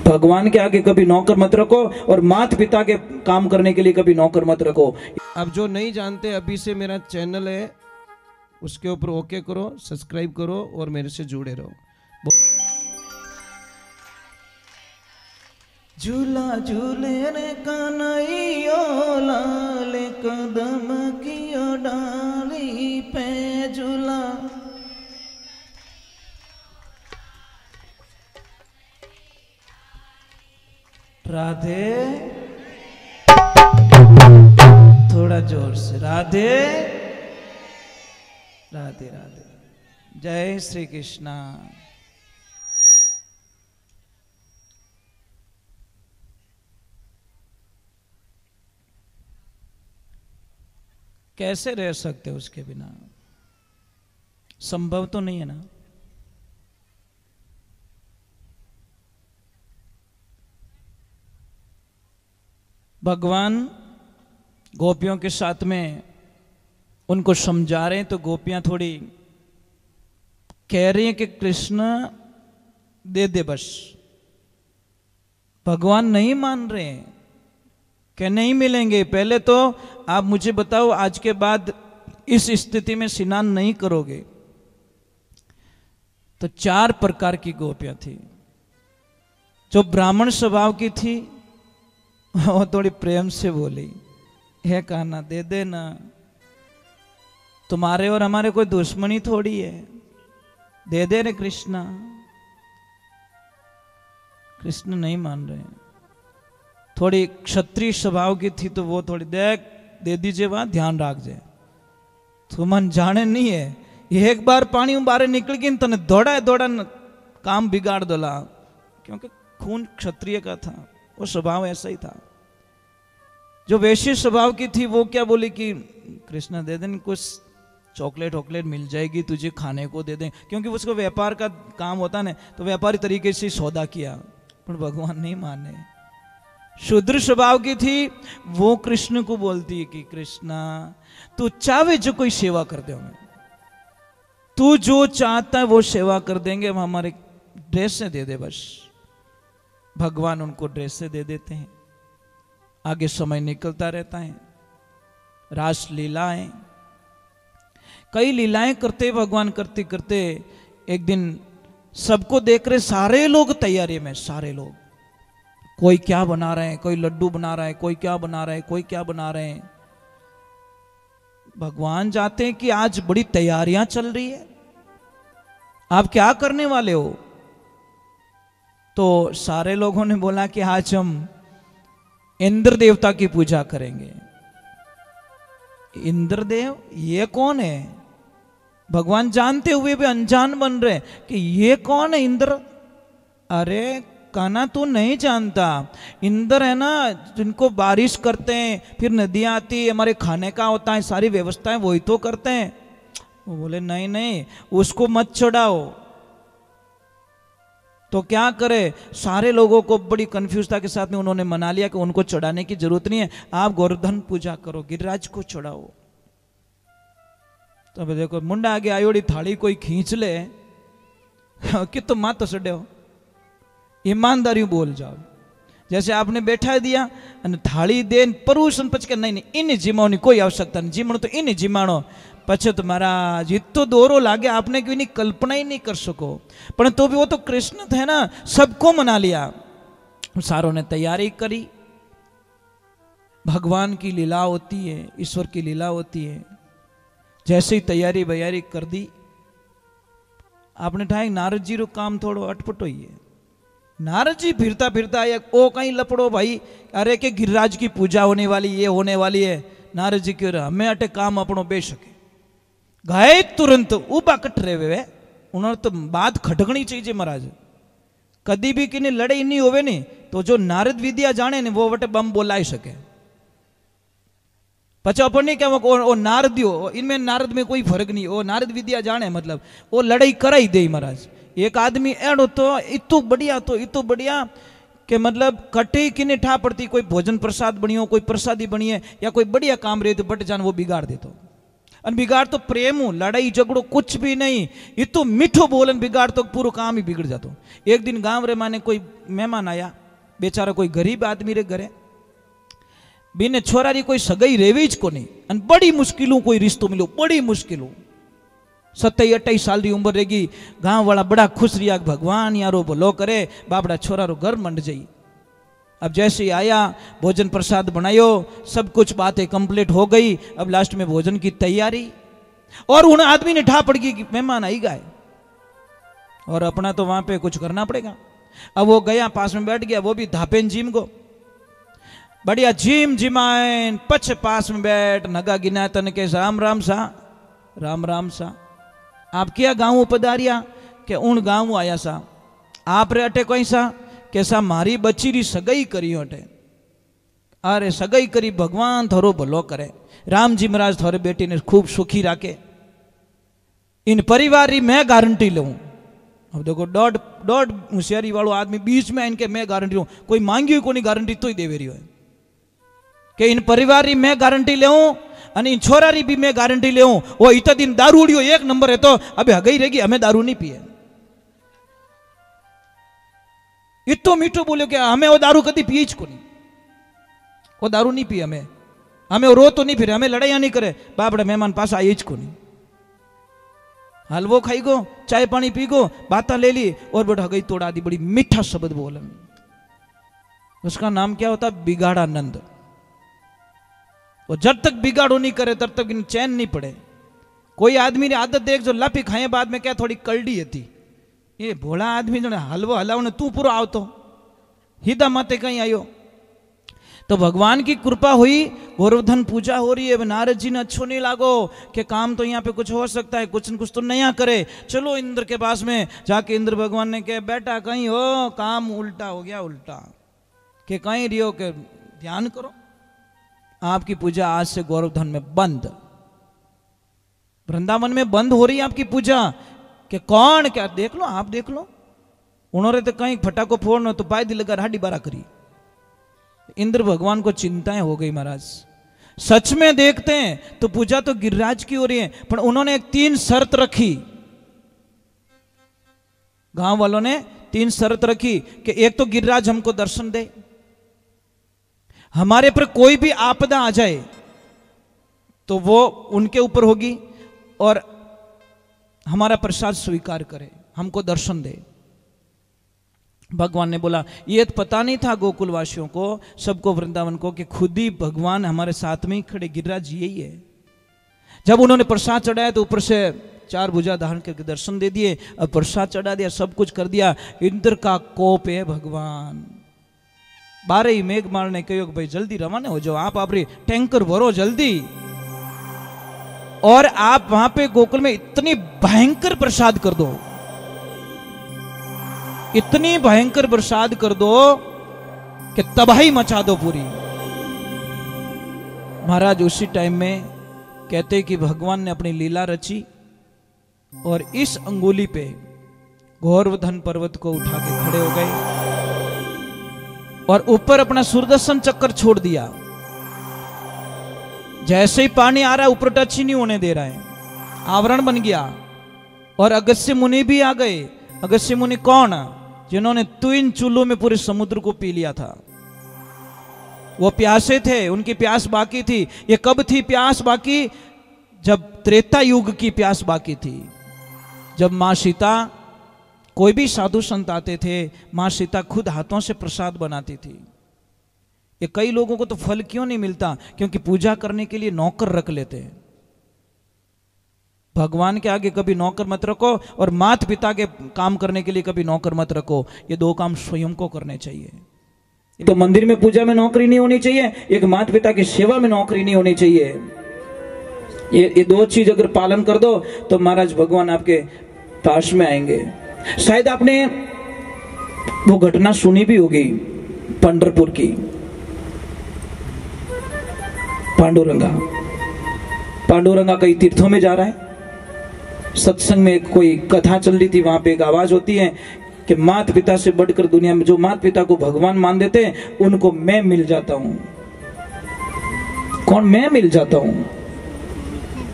भगवान के आगे कभी नौकर मत रखो और माता पिता के काम करने के लिए कभी नौकर मत रखो। अब जो नहीं जानते, अभी से मेरा चैनल है, उसके ऊपर ओके करो, सब्सक्राइब करो और मेरे से जुड़े रहो। झूला झूले रे कन्हैया लाल कदम कियो डाली पे झूला। राधे, थोड़ा जोर से राधे राधे राधे। जय श्री कृष्णा। कैसे रह सकते हो उसके बिना? संभव तो नहीं है ना। भगवान गोपियों के साथ में उनको समझा रहे हैं, तो गोपियां थोड़ी कह रही हैं कि कृष्ण दे दे बस। भगवान नहीं मान रहे हैं कि नहीं मिलेंगे, पहले तो आप मुझे बताओ आज के बाद इस स्थिति में स्नान नहीं करोगे। तो 4 प्रकार की गोपियां थी। जो ब्राह्मण स्वभाव की थी वो थोड़ी प्रेम से बोली, हे कान्हा दे देना, तुम्हारे और हमारे कोई दुश्मनी थोड़ी है, दे दे रे कृष्णा। कृष्ण नहीं मान रहे। थोड़ी क्षत्रिय स्वभाव की थी तो वो थोड़ी देख दे दीजिए, वहां ध्यान रख जाए, तुमन जाने नहीं है, एक बार पानी बाहर निकल गई तने दौड़ा दौड़ा काम बिगाड़ दोला, क्योंकि खून क्षत्रिय का था, वो स्वभाव ऐसा ही था। जो वैश्य स्वभाव की थी वो क्या बोली कि कृष्णा दे दें, कुछ चॉकलेट वॉकलेट मिल जाएगी तुझे खाने को दे दें, क्योंकि उसको व्यापार का काम होता ना, तो व्यापारी तरीके से सौदा किया। पर भगवान नहीं माने। शूद्र स्वभाव की थी वो कृष्ण को बोलती है कि कृष्णा तू चाहे जो कोई सेवा कर दे, हमें तू जो चाहता है वो सेवा कर देंगे, हम हमारे ड्रेस से दे दे बस। भगवान उनको ड्रेस से दे देते हैं। आगे समय निकलता रहता है, रास लीलाएं, कई लीलाएं करते भगवान, करते करते एक दिन सबको देख रहे सारे लोग तैयारी में, सारे लोग कोई क्या बना रहे हैं, कोई लड्डू बना रहा है, कोई क्या बना रहा है, कोई क्या बना रहे हैं। भगवान जाते हैं कि आज बड़ी तैयारियां चल रही है, आप क्या करने वाले हो? तो सारे लोगों ने बोला कि आज हम इंद्र देवता की पूजा करेंगे। इंद्रदेव ये कौन है? भगवान जानते हुए भी अनजान बन रहे कि ये कौन है इंद्र। अरे कान्हा तू नहीं जानता, इंद्र है ना जिनको बारिश करते हैं, फिर नदियां आती है, हमारे खाने का होता है, सारी व्यवस्थाएं वही तो करते हैं। वो बोले नहीं नहीं उसको मत चढ़ाओ। तो क्या करे, सारे लोगों को बड़ी कंफ्यूजता के साथ में उन्होंने मना लिया कि उनको चढ़ाने की जरूरत नहीं है, आप गोवर्धन पूजा करो, गिरिराज को चढ़ाओ। तो अब देखो मुंडा आगे आयोड़ी थाली कोई खींच ले कि तुम मां तो सड़े हो, ईमानदारी बोल जाओ। जैसे आपने बैठा दिया थाली दे परूसन पच के नहीं इन जीमाओ कोई आवश्यकता नहीं, जीमण तो इन जीमाणो पछे तो महाराज इतो दोरो लागे आपने क्यों नहीं कल्पना ही नहीं कर सको। पर तो भी वो तो कृष्ण थे ना, सबको मना लिया। सारों ने तैयारी करी। भगवान की लीला होती है, ईश्वर की लीला होती है। जैसे ही तैयारी बयारी कर दी, आपने ठाई नारद जी रो काम थोड़ो अटपटो ही है। नारद जी फिरता फिरता आया, ओ कहीं लपड़ो भाई, अरे के गिरिराज की पूजा होने वाली, ये होने वाली है। नारद जी क्यों रहा, हमें अटे काम अपनो बेशके गए तुरंत उबा कट रहे वे। उन्होंने तो बात खटकनी चाहिए महाराज, कदी भी किने लड़ाई नहीं होवे नहीं तो जो नारद विद्या जाने ने वो वटे बम बोलाई सके। पचा अपन नहीं क्या वो नारदियो, इनमें नारद में कोई फर्क नहीं, वो नारद विद्या जाने मतलब वो लड़ाई कराई दे महाराज। एक आदमी एड़ो तो इतु बढ़िया, तो इतु बढ़िया कि मतलब कटे किने ठा पड़ती, कोई भोजन प्रसाद बनियो, कोई प्रसादी बनी है या कोई बढ़िया काम रहे तो बट जान वो बिगाड़ दे। तो अन बिगाड़ तो प्रेम हूं, लड़ाई झगड़ो कुछ भी नहीं, ये तो मीठो बोलन बिगाड़ तो पूरा काम ही बिगड़ जातो। एक दिन गांव रे माने कोई मेहमान आया, बेचारा कोई गरीब आदमी रे घरे, बीने छोरा री कोई सगाई रेवी ज कोनी, अन बड़ी मुश्किलों कोई रिश्तो मिलो, बड़ी मुश्किलों। 27-28 साल की उम्र रहेगी, गांव वाला बड़ा खुश रिया, भगवान यारो भलो करे, बापड़ा छोरा रो घर मंड जाई। अब जैसे ही आया, भोजन प्रसाद बनायो, सब कुछ बातें कंप्लीट हो गई। अब लास्ट में भोजन की तैयारी, और उन आदमी ने ठा पड़ गई कि मेहमान आई गए और अपना तो वहां पे कुछ करना पड़ेगा। अब वो गया, पास में बैठ गया, वो भी धापेन जिम को बढ़िया जिम जिमायन पछ पास में बैठ नगा गिना तन के राम राम सा, राम राम सा। आप क्या गाँव पधारिया के उन गाँव आया सा, आप रे अटे कोई सा कैसा मारी बच्ची री सगाई करी अटे। अरे सगाई करी, भगवान थोरो भलो करे, राम जी महाराज थोरे बेटी ने खूब सुखी राखे, इन परिवार री मैं गारंटी लूं। अब देखो डॉट होशियारी वालों आदमी बीच में इनके मैं गारंटी लूं, कोई मांगी कोई गारंटी तो ही देवे रही है कि इन परिवार री मैं गारंटी ले અને इन छोरा री भी मैं गारंटी ले वो इतना दिन दारू उड़ियो एक नंबर है तो अबे हगई रहेगी, हमें दारू नहीं पिए। इतो मीठो बोलो कि हमें वो दारू कभी पिए को नहीं, वो दारू नहीं पिए, हमें वो रो तो नहीं फिर, हमें लड़ाइया नहीं करे, बापड़े मेहमान पास आए को नहीं, हलवो खाई गो, चाय पानी पी गो, बातें ले ली और बेटा गई तोड़ा दी, बड़ी मीठा शब्द बोलन। उसका नाम क्या होता? बिगाड़ानंद। और जब तक बिगाड़ो नहीं करे तब तक चैन नहीं पड़े। कोई आदमी ने आदत देख जो लापी खाए बाद में क्या थोड़ी कलडी थी, ये भोला आदमी जो हलवो हलाव ने तू पूरा आवतो हिदा माते कहीं आयो। तो भगवान की कृपा हुई, गोवर्धन पूजा हो रही है। नारद जी ने अच्छो नहीं लागो कि काम तो यहाँ पे कुछ हो सकता है, कुछ न कुछ तो नया करे, चलो इंद्र के पास में जाके इंद्र भगवान ने कहा बेटा कहीं हो काम उल्टा हो गया, उल्टा के कहीं रियो के ध्यान करो, आपकी पूजा आज से गोवर्धन में बंद, वृंदावन में बंद हो रही है आपकी पूजा। कि कौन? क्या देख लो, आप देख लो, उन्होंने तो कहीं फटाको फोड़ना तो पायदी लगा हाडी बारा करी। इंद्र भगवान को चिंताएं हो गई महाराज, सच में देखते हैं तो पूजा तो गिरिराज की हो रही है, पर उन्होंने एक 3 शर्त रखी, गांव वालों ने 3 शर्त रखी कि एक तो गिरिराज हमको दर्शन दे, हमारे पर कोई भी आपदा आ जाए तो वो उनके ऊपर होगी, और हमारा प्रसाद स्वीकार करे, हमको दर्शन दे। भगवान ने बोला ये तो पता नहीं था गोकुलवासियों को, सबको, वृंदावन को, कि खुद ही भगवान हमारे साथ में ही खड़े, गिरिराज यही है। जब उन्होंने प्रसाद चढ़ाया तो ऊपर से 4 भुजा धारण करके दर्शन दे दिए, अब प्रसाद चढ़ा दिया, सब कुछ कर दिया। इंद्र का कोप है भगवान, 12 ही मेघ मारने कहो भाई जल्दी रवाना हो जाओ, आप अपनी टैंकर भरो जल्दी, और आप वहां पे गोकुल में इतनी भयंकर प्रसाद कर दो, इतनी भयंकर प्रसाद कर दो कि तबाही मचा दो पूरी। महाराज उसी टाइम में कहते कि भगवान ने अपनी लीला रची और इस अंगुली पे गोवर्धन पर्वत को उठा के खड़े हो गए और ऊपर अपना सुदर्शन चक्र छोड़ दिया। जैसे ही पानी आ रहा है ऊपर टच ही नहीं होने दे रहा है, आवरण बन गया। और अगस्त्य मुनि भी आ गए। अगस्त्य मुनि कौन? जिन्होंने 3 चूल्हों में पूरे समुद्र को पी लिया था। वो प्यासे थे, उनकी प्यास बाकी थी। ये कब थी प्यास बाकी? जब त्रेता युग की प्यास बाकी थी, जब मां सीता, कोई भी साधु संत आते थे, मां सीता खुद हाथों से प्रसाद बनाती थी। ये कई लोगों को तो फल क्यों नहीं मिलता? क्योंकि पूजा करने के लिए नौकर रख लेते हैं। भगवान के आगे कभी नौकर मत रखो, और माता पिता के काम करने के लिए कभी नौकर मत रखो। ये 2 काम स्वयं को करने चाहिए। तो मंदिर में पूजा में नौकरी नहीं होनी चाहिए, एक माता पिता की सेवा में नौकरी नहीं होनी चाहिए। ये 2 चीज अगर पालन कर दो तो महाराज भगवान आपके पास में आएंगे। शायद आपने वो घटना सुनी भी होगी पंढरपुर की, पांडुरंगा कई तीर्थों में जा रहा है, सत्संग में कोई कथा चल रही थी, वहां पे एक आवाज होती है कि माता पिता से बढ़कर दुनिया में जो माता पिता को भगवान मान देते हैं उनको मैं मिल जाता हूं। कौन? मैं मिल जाता हूं।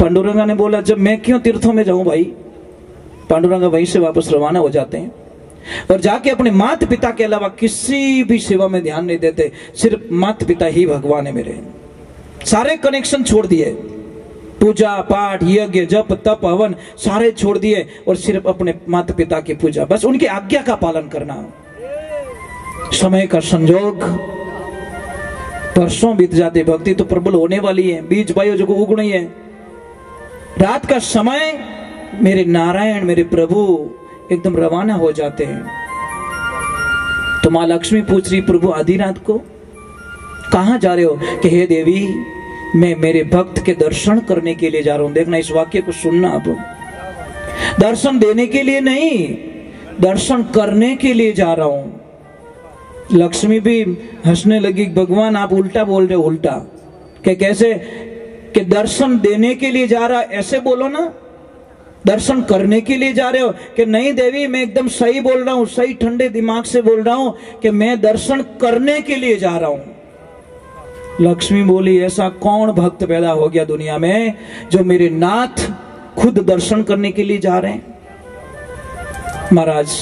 पांडुरंगा ने बोला जब मैं क्यों तीर्थों में जाऊं भाई। पांडुरंगा वहीं से वापस रवाना हो जाते हैं और जाके अपने माता पिता के अलावा किसी भी सेवा में ध्यान नहीं देते, सिर्फ माता पिता ही भगवान है मेरे। सारे कनेक्शन छोड़ दिए, पूजा पाठ यज्ञ जप तप हवन सारे छोड़ दिए और सिर्फ अपने माता पिता की पूजा, बस उनकी आज्ञा का पालन करना। समय का संजोग, वर्षों बीत जाते, भक्ति तो प्रबल होने वाली है, बीज बायो जो उगनी है। रात का समय मेरे नारायण मेरे प्रभु एकदम रवाना हो जाते हैं। तो मां लक्ष्मी पूछ रही प्रभु आधी रात को कहां जा रहे हो? कि हे देवी मैं मेरे भक्त के दर्शन करने के लिए जा रहा हूं। देखना इस वाक्य को सुनना, आप दर्शन देने के लिए नहीं, दर्शन करने के लिए जा रहा हूं। लक्ष्मी भी हंसने लगी, भगवान आप उल्टा बोल रहे हो। उल्टा कि कैसे? कि दर्शन देने के लिए जा रहा, ऐसे बोलो ना। दर्शन करने के लिए जा रहे हो? कि नहीं देवी मैं एकदम सही बोल रहा हूं, सही ठंडे दिमाग से बोल रहा हूं कि मैं दर्शन करने के लिए जा रहा हूं। लक्ष्मी बोली ऐसा कौन भक्त पैदा हो गया दुनिया में जो मेरे नाथ खुद दर्शन करने के लिए जा रहे हैं? महाराज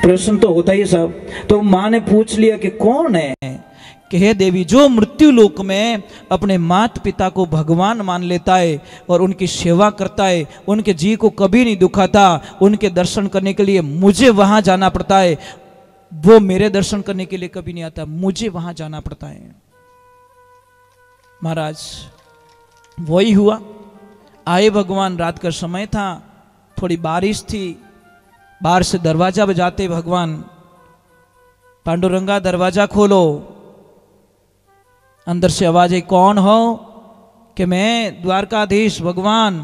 प्रश्न तो होता ही सब। तो मां ने पूछ लिया कि कौन है? कि हे देवी जो मृत्यु लोक में अपने माता पिता को भगवान मान लेता है और उनकी सेवा करता है, उनके जी को कभी नहीं दुखाता, उनके दर्शन करने के लिए मुझे वहां जाना पड़ता है। वो मेरे दर्शन करने के लिए कभी नहीं आता, मुझे वहां जाना पड़ता है। महाराज वही हुआ। आए भगवान, रात का समय था, थोड़ी बारिश थी, बाहर से दरवाजा बजाते भगवान, पांडुरंगा दरवाजा खोलो। अंदर से आवाज आई कौन हो? कि मैं द्वारकाधीश भगवान।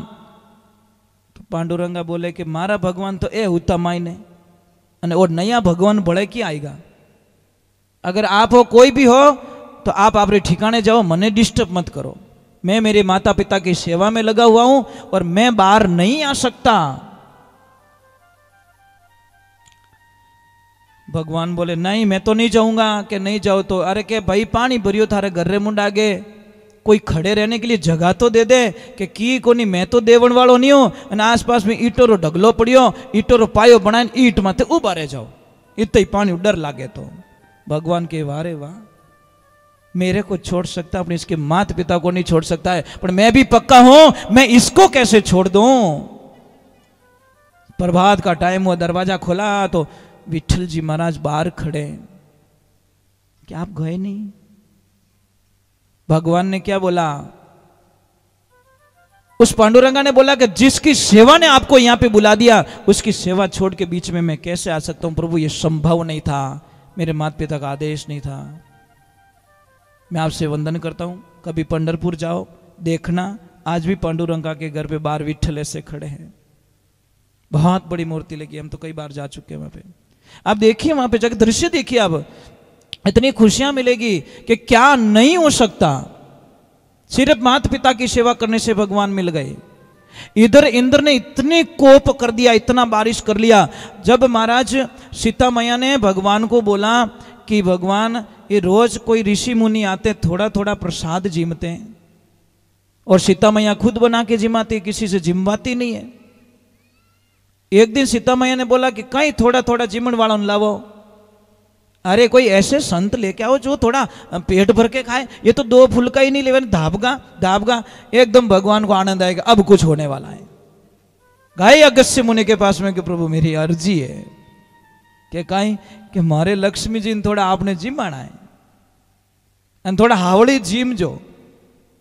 तो पांडुरंगा बोले कि मारा भगवान तो ए होता मायने और नया भगवान बड़े की आएगा। अगर आप हो कोई भी हो तो आप अपने ठिकाने जाओ, मने डिस्टर्ब मत करो। मैं मेरे माता पिता की सेवा में लगा हुआ हूं और मैं बाहर नहीं आ सकता। भगवान बोले नहीं मैं तो नहीं जाऊंगा। कि नहीं जाओ तो? अरे के भाई पानी भरियो थारे घर रे मुंड आगे, कोई खड़े रहने के लिए जगह तो दे दे। कि की कोनी मैं तो देवण वालों नहीं हूं और आसपास में ईटो रो ढगलो पड़ियो, ईटो रो पायो बनाए ईट माथे उभा रह जाओ, इतना ही पानी डर लागे तो। भगवान के वारे वाह, मेरे को छोड़ सकता अपने इसके माता पिता को नहीं छोड़ सकता है, पर मैं भी पक्का हूं मैं इसको कैसे छोड़ दूं। प्रभात का टाइम हुआ, दरवाजा खोला तो विठल जी महाराज बाहर खड़े। क्या आप गए नहीं? भगवान ने क्या बोला? उस पांडुरंगा ने बोला कि जिसकी सेवा ने आपको यहां पे बुला दिया उसकी सेवा छोड़ के बीच में मैं कैसे आ सकता हूं? प्रभु ये संभव नहीं था, मेरे माता पिता का आदेश नहीं था। मैं आपसे वंदन करता हूं, कभी पंढरपुर जाओ देखना, आज भी पांडुरंगा के घर पे बाहर विठल ऐसे खड़े हैं, बहुत बड़ी मूर्ति लगी। हम तो कई बार जा चुके हैं वहां पे। आप देखिए वहां पे जाकर दृश्य देखिए, अब इतनी खुशियां मिलेगी कि क्या नहीं हो सकता। सिर्फ माता पिता की सेवा करने से भगवान मिल गए। इधर इंद्र ने इतने कोप कर दिया, इतना बारिश कर लिया। जब महाराज सीता मैया ने भगवान को बोला कि भगवान ये रोज कोई ऋषि मुनि आते थोड़ा थोड़ा प्रसाद जिमते हैं और सीता मैया खुद बना के जिमाती, किसी से जिमवाती नहीं है। एक दिन सीता मैया ने बोला कि कहीं थोड़ा थोड़ा जिमण वालों लावो। अरे कोई ऐसे संत लेके आओ जो थोड़ा पेट भर के खाए, ये तो 2 फुलका ही नहीं लेवे, धाबगा। एकदम भगवान को आनंद आएगा, अब कुछ होने वाला है। गए अगस्त्य मुनि के पास में कि प्रभु मेरी अर्जी है कि कहीं कि मारे लक्ष्मी जी ने थोड़ा आपने जिमाना है, थोड़ा हावड़ी जिम जो।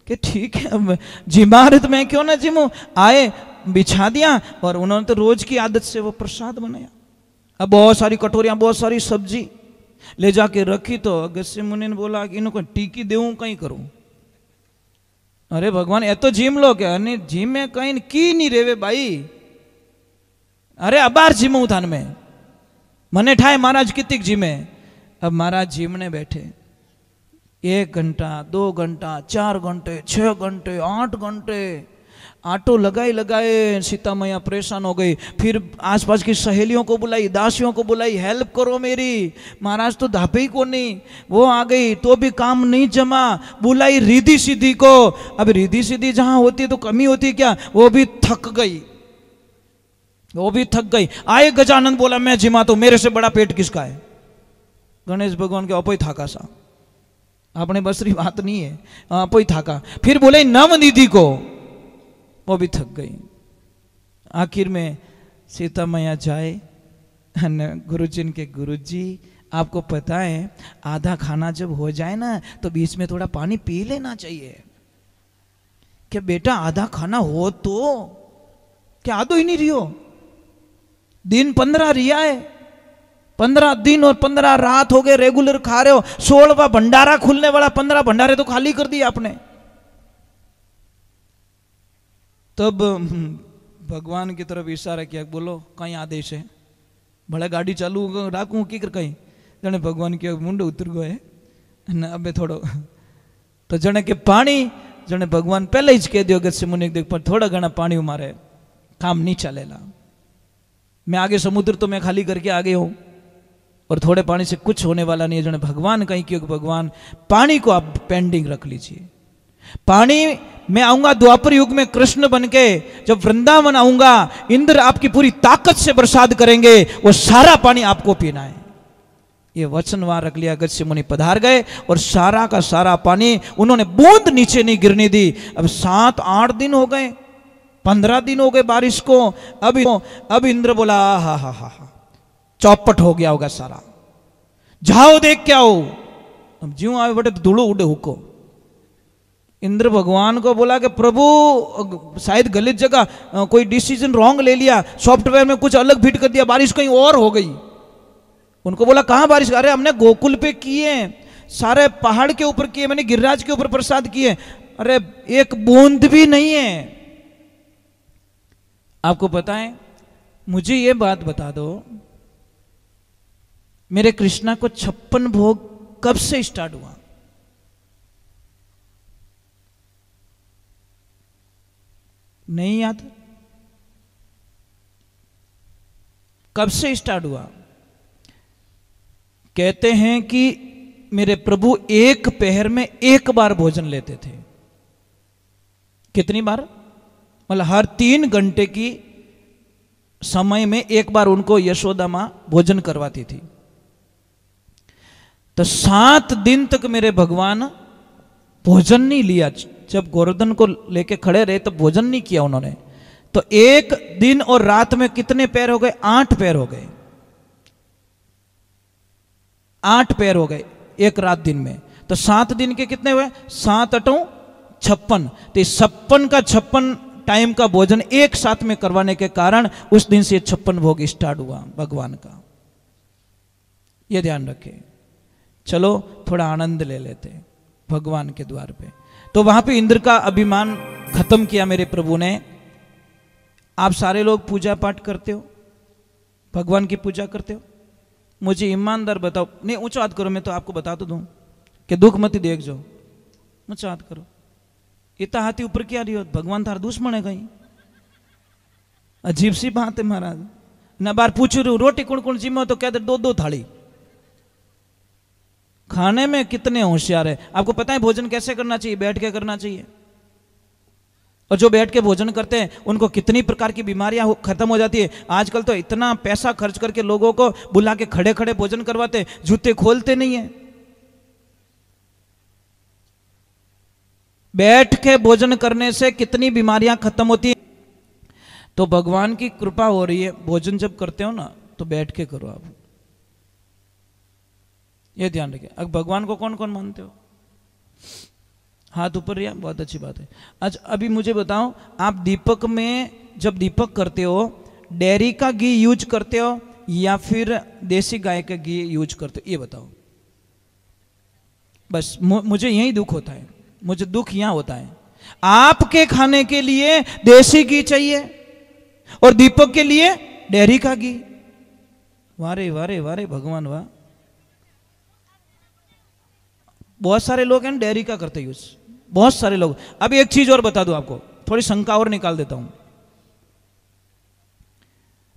कि ठीक है जिमारत में क्यों ना जिमू। आए बिछा दिया और उन्होंने तो रोज की आदत से वो प्रसाद बनाया। अब बहुत सारी कटोरियां, बहुत सारी सब्जी ले जाके रखी। तो अगस्त्य मुनि ने बोला कि इनको टीकी देऊं कहीं करूं। अरे भगवान ये तो जिम लो क्या? नहीं जिम में कहीं की नहीं रेवे भाई। अरे अबार जिमू थान में मने ठाए महाराज कितिक जिमे। अब महाराज जिमने बैठे 1 घंटा 2 घंटा 4 घंटे 6 घंटे 8 घंटे ऑटो लगाए लगाए सीता मैया परेशान हो गई। फिर आसपास की सहेलियों को बुलाई, दासियों को बुलाई, हेल्प करो मेरी, महाराज तो धापे ही को नहीं। वो आ गई तो भी काम नहीं जमा, बुलाई रिद्धि सिद्धि को। अब रिद्धि सिद्धि जहां होती है तो कमी होती है क्या, वो भी थक गई, वो भी थक गई। आए गजानन, बोला मैं जिमा तो मेरे से बड़ा पेट किसका है। गणेश भगवान के अपोई थाका सा, अपने बसरी बात नहीं है, अपोई थाका। फिर बोले नवनिधि को, वो भी थक गई। आखिर में सीता मैया जाए, गुरुजी के गुरुजी आपको पता है आधा खाना जब हो जाए ना तो बीच में थोड़ा पानी पी लेना चाहिए। क्या बेटा आधा खाना हो तो क्या आधो ही नहीं रही हो, दिन 15 रिया है, 15 दिन और 15 रात हो गए रेगुलर खा रहे हो। 16वां भंडारा खुलने वाला, 15 भंडारे तो खाली कर दिए आपने। तब भगवान की तरफ इशारा किया, बोलो कहीं आदेश है, भले गाड़ी चालू राखू की कर कहीं। जने भगवान के मुंड उतर गए न अबे थोड़ो तो जने के पानी, जने भगवान पहले ही कह दियो अगस्त्य मुनि देख पर थोड़ा घना पानी मारे काम नहीं चलेला। मैं आगे समुद्र तो मैं खाली करके आगे हूं और थोड़े पानी से कुछ होने वाला नहीं है। जने भगवान कहीं क्योंकि भगवान पानी को आप पेंडिंग रख लीजिए। पानी मैं आऊंगा द्वापर युग में कृष्ण बनके, जब वृंदावन आऊंगा इंद्र आपकी पूरी ताकत से बरसात करेंगे, वो सारा पानी आपको पीना है। ये वचन वहां रख लिया। अगस्त्य मुनि पधार गए और सारा का सारा पानी उन्होंने बूंद नीचे नहीं गिरने दी। अब 7-8 दिन हो गए, 15 दिन हो गए बारिश को। अब इंद्र बोला हा हा हा हा, चौपट हो गया होगा सारा, जाओ देख क्या हो। अब ज्यों आए बटे धूलो उड़े हुको। इंद्र भगवान को बोला कि प्रभु शायद गलत जगह कोई डिसीजन रॉन्ग ले लिया, सॉफ्टवेयर में कुछ अलग फिट कर दिया, बारिश कहीं और हो गई। उनको बोला कहां बारिश, अरे हमने गोकुल पे किए, सारे पहाड़ के ऊपर किए, मैंने गिरिराज के ऊपर प्रसाद किए, अरे एक बूंद भी नहीं है। आपको पता है, मुझे ये बात बता दो, मेरे कृष्णा को 56 भोग कब से स्टार्ट हुआ? नहीं याद? कब से स्टार्ट हुआ? कहते हैं कि मेरे प्रभु एक पहर में एक बार भोजन लेते थे। कितनी बार? मतलब हर 3 घंटे की समय में एक बार उनको यशोदा मां भोजन करवाती थी। तो 7 दिन तक मेरे भगवान भोजन नहीं लिया। जब गोवर्धन को लेके खड़े रहे तब भोजन नहीं किया उन्होंने। तो एक दिन और रात में कितने पैर हो गए? 8 पैर हो गए। 8 पैर हो गए एक रात दिन में। तो 7 दिन के कितने हुए? 7 8 56। तो 56 का 56 टाइम का भोजन एक साथ में करवाने के कारण उस दिन से 56 भोग स्टार्ट हुआ भगवान का। यह ध्यान रखें। चलो थोड़ा आनंद ले लेते भगवान के द्वार पे। तो वहां पे इंद्र का अभिमान खत्म किया मेरे प्रभु ने। आप सारे लोग पूजा पाठ करते हो, भगवान की पूजा करते हो? मुझे ईमानदार बताओ, नहीं ऊंचा हाथ करो, मैं तो आपको बता तो दूं कि दुख मत देख जाओ। ऊंचा हाथ करो। इतना हाथी ऊपर क्या रही हो? भगवान थार दुश्मन है कहीं? अजीब सी बात है महाराज। न बार पूछ रही रोटी कौन कौन जिम्मे, तो कहते 2-2 थाली। खाने में कितने होशियार है। आपको पता है भोजन कैसे करना चाहिए? बैठ के करना चाहिए। और जो बैठ के भोजन करते हैं उनको कितनी प्रकार की बीमारियां खत्म हो जाती है। आजकल तो इतना पैसा खर्च करके लोगों को बुला के खड़े खड़े भोजन करवाते, जूते खोलते नहीं है। बैठ के भोजन करने से कितनी बीमारियां खत्म होती है। तो भगवान की कृपा हो रही है। भोजन जब करते हो ना तो बैठ के करो आप, ये ध्यान रखिए। अब भगवान को कौन कौन मानते हो? हाथ ऊपर रिया, बहुत अच्छी बात है। अच्छा अभी मुझे बताओ, आप दीपक में जब दीपक करते हो डेयरी का घी यूज करते हो या फिर देसी गाय का घी यूज करते हो? ये बताओ। बस मुझे यही दुख होता है, मुझे दुख यहां होता है। आपके खाने के लिए देसी घी चाहिए और दीपक के लिए डेयरी का घी। वारे वारे वारे भगवान वाह। बहुत सारे लोग हैं डेयरी का करते यूज, बहुत सारे लोग। अब एक चीज और बता दूं आपको, थोड़ी शंका और निकाल देता हूं।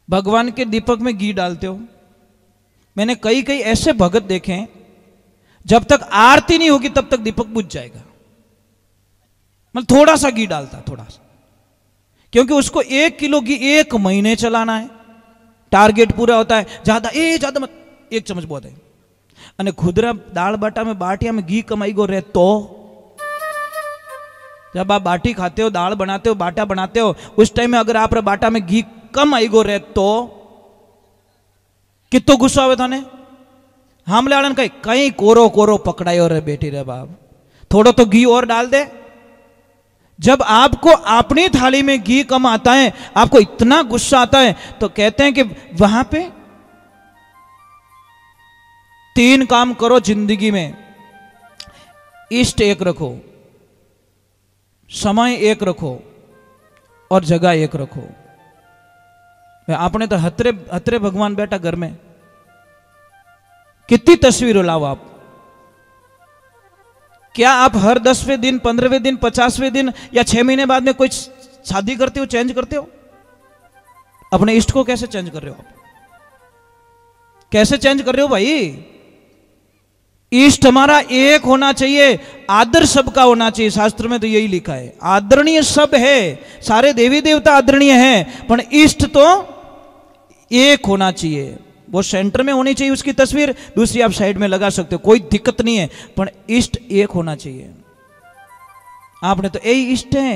भगवान के दीपक में घी डालते हो? मैंने कई कई ऐसे भगत देखे हैं, जब तक आरती नहीं होगी तब तक दीपक बुझ जाएगा। मतलब थोड़ा सा घी डालता, थोड़ा सा, क्योंकि उसको 1 किलो घी 1 महीने चलाना है, टारगेट पूरा होता है। ज्यादा मत, 1 चम्मच बहुत है। અને खुदरा दाल बाटा में बाटिया में घी कमाई गो रहे तो जब आप बाटी खाते हो, दाल बनाते हो, बाटा बनाते हो, उस टाइम में अगर आप बाटा में घी कम आई गो रहे तो कितो गुस्सा आवे थाने? हमले वाले कहीं कहीं कोरो कोरो पकड़ायो रे बेटी रे बाप, थोड़ा तो घी और डाल दे। जब आपको अपनी थाली में घी कम आता है, आपको इतना गुस्सा आता है, तो कहते हैं कि वहां पे 3 काम करो जिंदगी में। इष्ट एक रखो, समय एक रखो और जगह एक रखो। आपने तो हतरे हतरे भगवान बैठा घर में, कितनी तस्वीरों लाओ आप। क्या आप हर 10वें दिन, 15वें दिन, 50वें दिन या 6 महीने बाद में कोई शादी करते हो, चेंज करते हो? अपने इष्ट को कैसे चेंज कर रहे हो आप? कैसे चेंज कर रहे हो भाई? इष्ट हमारा एक होना चाहिए, आदर सबका होना चाहिए। शास्त्र में तो यही लिखा है, आदरणीय सब है, सारे देवी देवता आदरणीय हैं, पर इष्ट तो एक होना चाहिए। वो सेंटर में होनी चाहिए उसकी तस्वीर, दूसरी आप साइड में लगा सकते हो, कोई दिक्कत नहीं है, पर इष्ट एक होना चाहिए। आपने तो यही इष्ट है,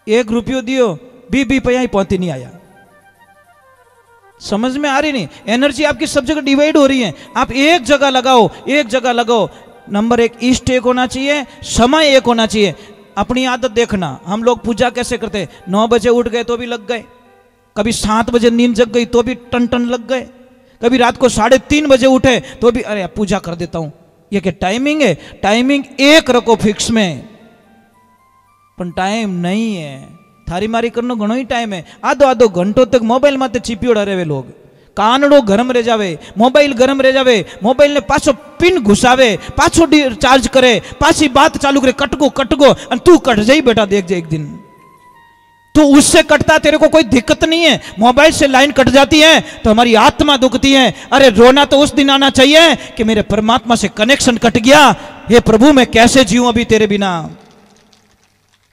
1 रुपयो दियो, 20 पैया ही पहुंची नहीं आया। समझ में आ रही नहीं? एनर्जी आपकी सब जगह डिवाइड हो रही है, आप एक जगह लगाओ, एक जगह लगाओ। नंबर 1 इष्ट एक होना चाहिए, समय एक होना चाहिए। अपनी आदत देखना, हम लोग पूजा कैसे करते? 9 बजे उठ गए तो भी लग गए, कभी 7 बजे नींद जग गई तो भी टन टन लग गए, कभी रात को 3:30 बजे उठे तो भी अरे पूजा कर देता हूं। ये क्या टाइमिंग है? टाइमिंग एक रखो फिक्स में, पर टाइम नहीं है। थारी मारी करनो घणो ही टाइम है। आधो घंटों तक मोबाइल माते चिपियोड़ा रहे वे लोग, कानड़ो गरम रह जावे, मोबाइल गरम रह जावे, मोबाइल ने पाछो पिन घुसावे, पाछो चार्ज करे, पाछी बात चालू करे, कटगो कटगो, तू कट जाई बेटा, देख जा एक दिन तो उससे कटता, तेरे को कोई दिक्कत नहीं है। मोबाइल से लाइन कट जाती है तो हमारी आत्मा दुखती है। अरे रोना तो उस दिन आना चाहिए कि मेरे परमात्मा से कनेक्शन कट गया, हे प्रभु मैं कैसे जीऊं अभी तेरे बिना,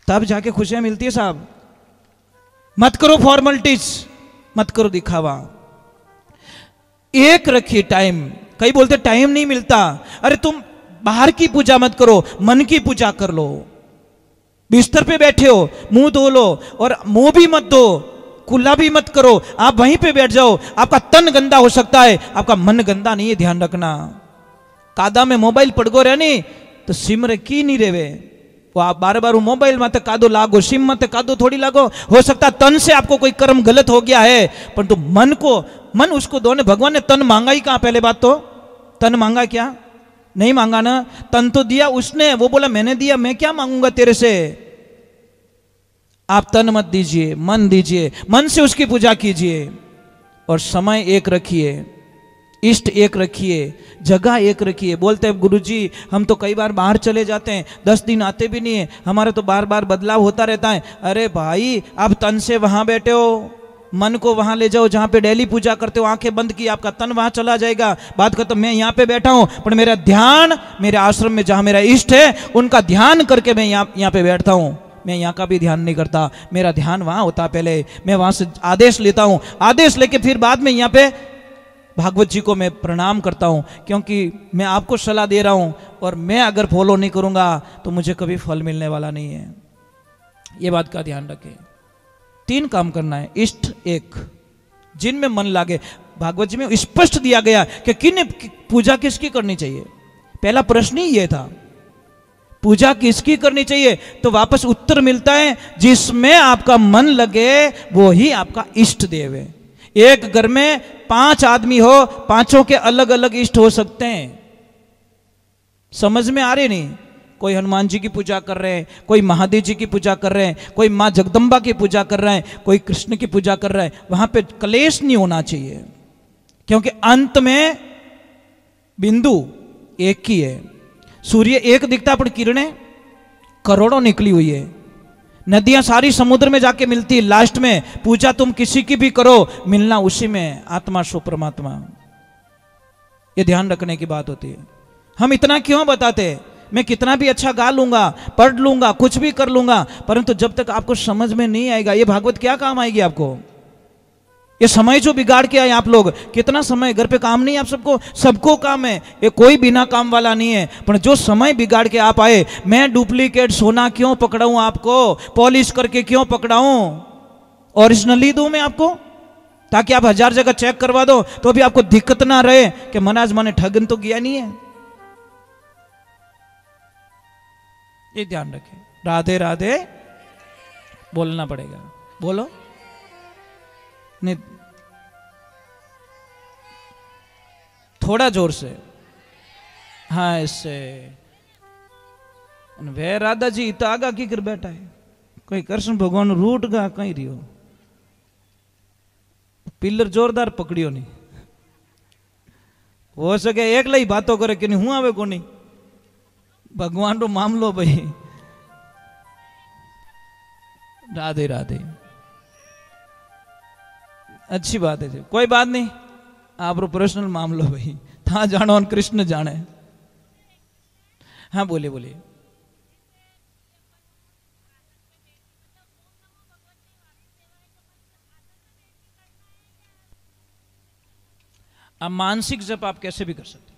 तब जाके खुशियां मिलती है साहब। मत करो फॉर्मेलिटीज, मत करो दिखावा, एक रखिए टाइम। कई बोलते टाइम नहीं मिलता, अरे तुम बाहर की पूजा मत करो, मन की पूजा कर लो। बिस्तर पे बैठे हो, मुंह धो लो, और मुंह भी मत धो, कुल्ला भी मत करो, आप वहीं पे बैठ जाओ। आपका तन गंदा हो सकता है, आपका मन गंदा नहीं है, ध्यान रखना। कादा में मोबाइल पड़गो रहे नहीं तो सिम रे की नहीं रेवे, वो आप बार बार मोबाइल मत कादो लागो, सिम मत कादो थोड़ी लागो। हो सकता है तन से आपको कोई कर्म गलत हो गया है, परंतु मन को, मन उसको दो ने। भगवान ने तन मांगा ही कहां? पहले बात तो तन मांगा क्या? नहीं मांगा ना, तन तो दिया उसने, वो बोला मैंने दिया, मैं क्या मांगूंगा तेरे से। आप तन मत दीजिए, मन दीजिए, मन से उसकी पूजा कीजिए, और समय एक रखिए, इष्ट एक रखिए, जगह एक रखिए। बोलते हैं गुरुजी हम तो कई बार बाहर चले जाते हैं, 10 दिन आते भी नहीं है, हमारा तो बार बार बदलाव होता रहता है। अरे भाई आप तन से वहां बैठे हो, मन को वहां ले जाओ जहां पे डेली पूजा करते हो, आंखें बंद की, आपका तन वहां चला जाएगा। बात करता मैं यहाँ पे बैठा हूं, पर मेरा ध्यान मेरे आश्रम में जहां मेरा इष्ट है उनका ध्यान करके मैं यहाँ पे बैठता हूं। मैं यहाँ का भी ध्यान नहीं करता, मेरा ध्यान वहां होता, पहले मैं वहां से आदेश लेता हूं, आदेश लेके फिर बाद में यहाँ पे भागवत जी को मैं प्रणाम करता हूं, क्योंकि मैं आपको सलाह दे रहा हूं, और मैं अगर फॉलो नहीं करूंगा तो मुझे कभी फल मिलने वाला नहीं है। ये बात का ध्यान रखें। 3 काम करना है, इष्ट एक, जिनमें मन लागे। भागवत जी में स्पष्ट दिया गया कि किन पूजा किसकी करनी चाहिए। पहला प्रश्न ही यह था, पूजा किसकी करनी चाहिए, तो वापस उत्तर मिलता है जिसमें आपका मन लगे वो ही आपका इष्ट देव है। एक घर में 5 आदमी हो, 5ों के अलग अलग इष्ट हो सकते हैं। समझ में आ रही नहीं? कोई हनुमान जी की पूजा कर रहे हैं, कोई महादेव जी की पूजा कर रहे हैं, कोई माँ जगदम्बा की पूजा कर रहे हैं, कोई कृष्ण की पूजा कर रहे हैं। वहां पे क्लेश नहीं होना चाहिए, क्योंकि अंत में बिंदु एक ही है। सूर्य एक दिखता, पर किरणें करोड़ों निकली हुई है। नदियां सारी समुद्र में जाके मिलती, लास्ट में पूजा तुम किसी की भी करो, मिलना उसी में, आत्मा सो परमात्मा। ये ध्यान रखने की बात होती है। हम इतना क्यों बताते, मैं कितना भी अच्छा गा लूंगा, पढ़ लूंगा, कुछ भी कर लूंगा, परंतु जब तक आपको समझ में नहीं आएगा, ये भागवत क्या काम आएगी आपको? ये समय जो बिगाड़ के आए आप लोग, कितना समय घर पे काम नहीं है आप सबको, सबको काम है, ये कोई बिना काम वाला नहीं है, पर जो समय बिगाड़ के आप आए, मैं डुप्लीकेट सोना क्यों पकड़ाऊं आपको, पॉलिश करके क्यों पकड़ाऊं, ओरिजिनली दूं मैं आपको, ताकि आप 1000 जगह चेक करवा दो तो भी आपको दिक्कत ना रहे कि महाराज मैंने ठगन तो किया नहीं है। ये ध्यान रखें। राधे राधे बोलना पड़ेगा, बोलो नहीं, थोड़ा जोर से, हाँ इससे। वे राधा जी तो आगा की कर बैठा है, कोई कृष्ण भगवान रूट गा कहीं रियो, पिलर जोरदार पकड़ियो नहीं, हो सके एक लाई बातों करे कि नहीं हूं आवे को नहीं, भगवान रो मामलो भाई। राधे राधे, अच्छी बात है जी, कोई बात नहीं, आप रो पर्सनल मामलो भाई, था जानो और कृष्ण जाने। हाँ बोलिए बोलिए। अब मानसिक जप आप कैसे भी कर सकते,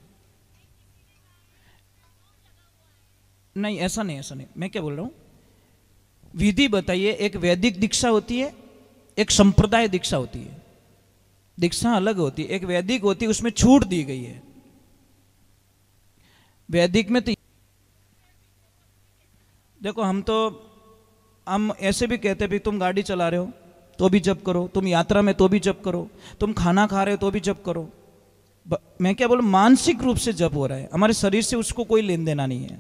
नहीं ऐसा नहीं, ऐसा नहीं, मैं क्या बोल रहा हूं, विधि बताइए। एक वैदिक दीक्षा होती है, एक संप्रदाय दीक्षा होती है, दीक्षा अलग होती है। एक वैदिक होती है, उसमें छूट दी गई है। वैदिक में तो देखो, हम ऐसे भी कहते हैं भी तुम गाड़ी चला रहे हो तो भी जप करो, तुम यात्रा में तो भी जप करो, तुम खाना खा रहे हो तो भी जप करो। मैं क्या बोलूं, मानसिक रूप से जप हो रहा है, हमारे शरीर से उसको कोई लेन देना नहीं है।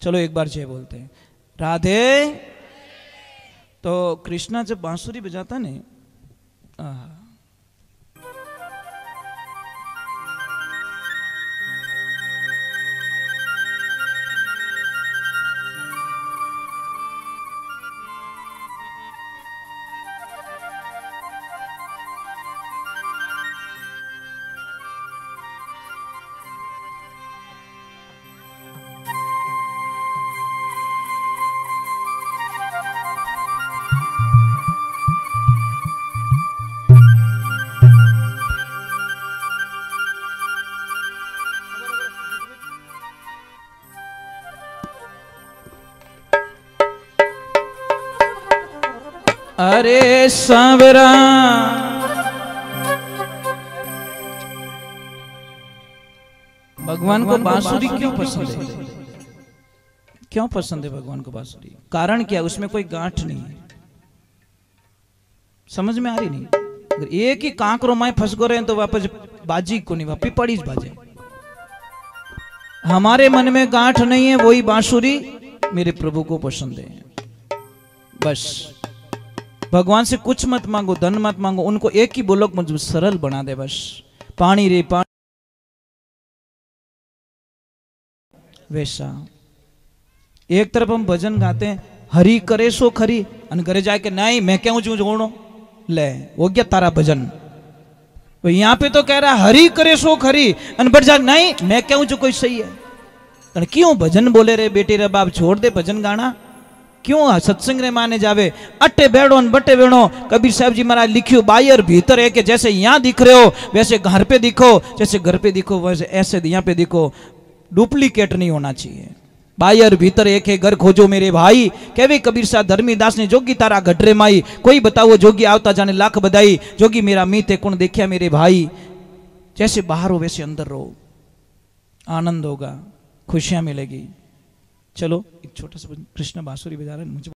चलो एक बार जय बोलते हैं, राधे। तो कृष्णा जब बांसुरी बजाता ने, अरे सांवरा भगवान को बांसुरी क्यों पसंद है, क्यों पसंद है भगवान को बांसुरी? कारण क्या है? उसमें कोई गांठ नहीं है, समझ में आ रही नहीं? अगर एक ही कांकरो माए फंस गो रहे हैं तो वापस बाजी को नहीं, वापस पड़ी बाजे। हमारे मन में गांठ नहीं है, वही बांसुरी मेरे प्रभु को पसंद है। बस भगवान से कुछ मत मांगो, धन मत मांगो, उनको एक ही बोलो मुझे सरल बना दे, बस पानी रे पानी। वैसा एक तरफ हम भजन गाते हैं, हरि करे सो खरी, और घरे जाके नहीं मैं क्यों जू जोड़ो, ले वो क्या तारा भजन। तो यहाँ पे तो कह रहा हरि करे सो खरी, और बढ़ जा नहीं मैं क्यों जो कोई सही है। क्यों भजन बोले रे बेटी रे बाप, छोड़ दे भजन गाना, क्यों सत्संग रे माने जावे, अट्टे बैठो बट्टे बैठो। कबीर साहब जी महाराज लिखियो, बाहर भीतर है कि जैसे यहाँ दिख रहे हो वैसे घर पे दिखो, जैसे घर पे दिखो वैसे ऐसे यहाँ पे दिखो, डुप्लीकेट नहीं होना चाहिए। बाहर भीतर एक है, घर खोजो मेरे भाई, कहवे कबीर साहब धर्मी दास ने, जोगी तारा गडरे माई, कोई बताओ जोगी आवता जाने लाख बधाई, जोगी मेरा मीत है कौन देखिया मेरे भाई। जैसे बाहर हो वैसे अंदर रहो, आनंद होगा, खुशियां मिलेगी। चलो एक छोटा सा कृष्ण बांसुरी बजा रहे हैं, मुझे